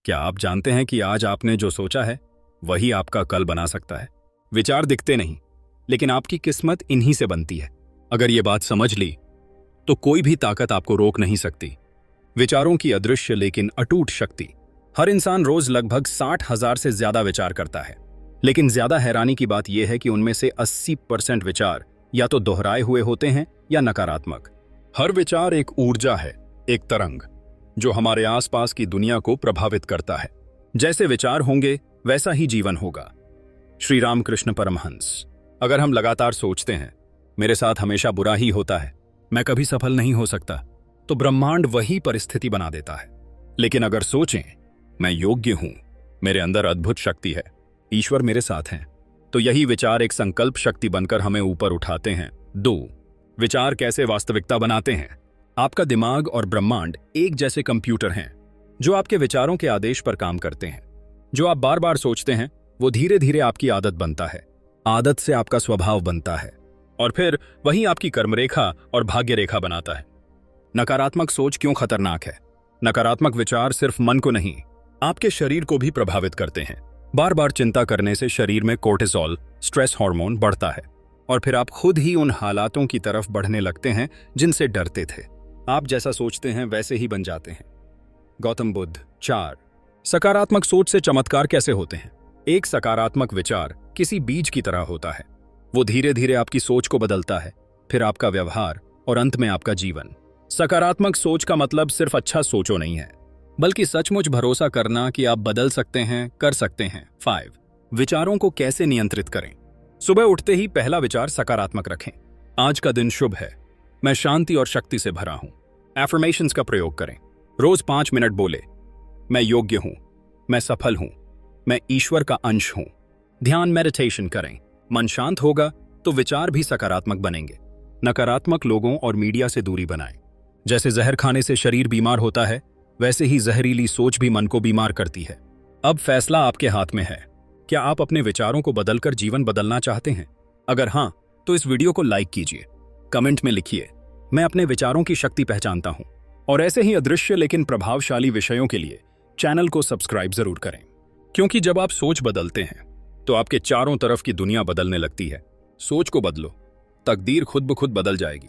क्या आप जानते हैं कि आज आपने जो सोचा है वही आपका कल बना सकता है? विचार दिखते नहीं, लेकिन आपकी किस्मत इन्हीं से बनती है। अगर ये बात समझ ली तो कोई भी ताकत आपको रोक नहीं सकती। विचारों की अदृश्य लेकिन अटूट शक्ति। हर इंसान रोज लगभग 60,000 से ज्यादा विचार करता है, लेकिन ज्यादा हैरानी की बात यह है कि उनमें से 80% विचार या तो दोहराए हुए होते हैं या नकारात्मक। हर विचार एक ऊर्जा है, एक तरंग, जो हमारे आसपास की दुनिया को प्रभावित करता है। जैसे विचार होंगे वैसा ही जीवन होगा। श्री रामकृष्ण परमहंस। अगर हम लगातार सोचते हैं मेरे साथ हमेशा बुरा ही होता है, मैं कभी सफल नहीं हो सकता, तो ब्रह्मांड वही परिस्थिति बना देता है। लेकिन अगर सोचें मैं योग्य हूं, मेरे अंदर अद्भुत शक्ति है, ईश्वर मेरे साथ हैं, तो यही विचार एक संकल्प शक्ति बनकर हमें ऊपर उठाते हैं। 2. विचार कैसे वास्तविकता बनाते हैं? आपका दिमाग और ब्रह्मांड एक जैसे कंप्यूटर हैं जो आपके विचारों के आदेश पर काम करते हैं। जो आप बार बार सोचते हैं वो धीरे धीरे आपकी आदत बनता है, आदत से आपका स्वभाव बनता है, और फिर वही आपकी कर्मरेखा और भाग्य रेखा बनाता है। नकारात्मक सोच क्यों खतरनाक है? नकारात्मक विचार सिर्फ मन को नहीं, आपके शरीर को भी प्रभावित करते हैं। बार बार चिंता करने से शरीर में कोर्टिसोल, स्ट्रेस हार्मोन बढ़ता है, और फिर आप खुद ही उन हालातों की तरफ बढ़ने लगते हैं जिनसे डरते थे। आप जैसा सोचते हैं वैसे ही बन जाते हैं। गौतम बुद्ध। 4. सकारात्मक सोच से चमत्कार कैसे होते हैं? एक सकारात्मक विचार किसी बीज की तरह होता है। वो धीरे धीरे आपकी सोच को बदलता है, फिर आपका व्यवहार और अंत में आपका जीवन। सकारात्मक सोच का मतलब सिर्फ अच्छा सोचो नहीं है, बल्कि सचमुच भरोसा करना कि आप बदल सकते हैं, कर सकते हैं। 5. विचारों को कैसे नियंत्रित करें? सुबह उठते ही पहला विचार सकारात्मक रखें। आज का दिन शुभ है, मैं शांति और शक्ति से भरा हूं। एफर्मेशंस का प्रयोग करें। रोज 5 मिनट बोले, मैं योग्य हूं, मैं सफल हूं, मैं ईश्वर का अंश हूं। ध्यान मेडिटेशन करें। मन शांत होगा तो विचार भी सकारात्मक बनेंगे। नकारात्मक लोगों और मीडिया से दूरी बनाएं। जैसे जहर खाने से शरीर बीमार होता है, वैसे ही जहरीली सोच भी मन को बीमार करती है। अब फैसला आपके हाथ में है। क्या आप अपने विचारों को बदलकर जीवन बदलना चाहते हैं? अगर हां, तो इस वीडियो को लाइक कीजिए, कमेंट में लिखिए, मैं अपने विचारों की शक्ति पहचानता हूं। और ऐसे ही अदृश्य लेकिन प्रभावशाली विषयों के लिए चैनल को सब्सक्राइब जरूर करें, क्योंकि जब आप सोच बदलते हैं तो आपके चारों तरफ की दुनिया बदलने लगती है। सोच को बदलो, तकदीर खुद ब खुद बदल जाएगी।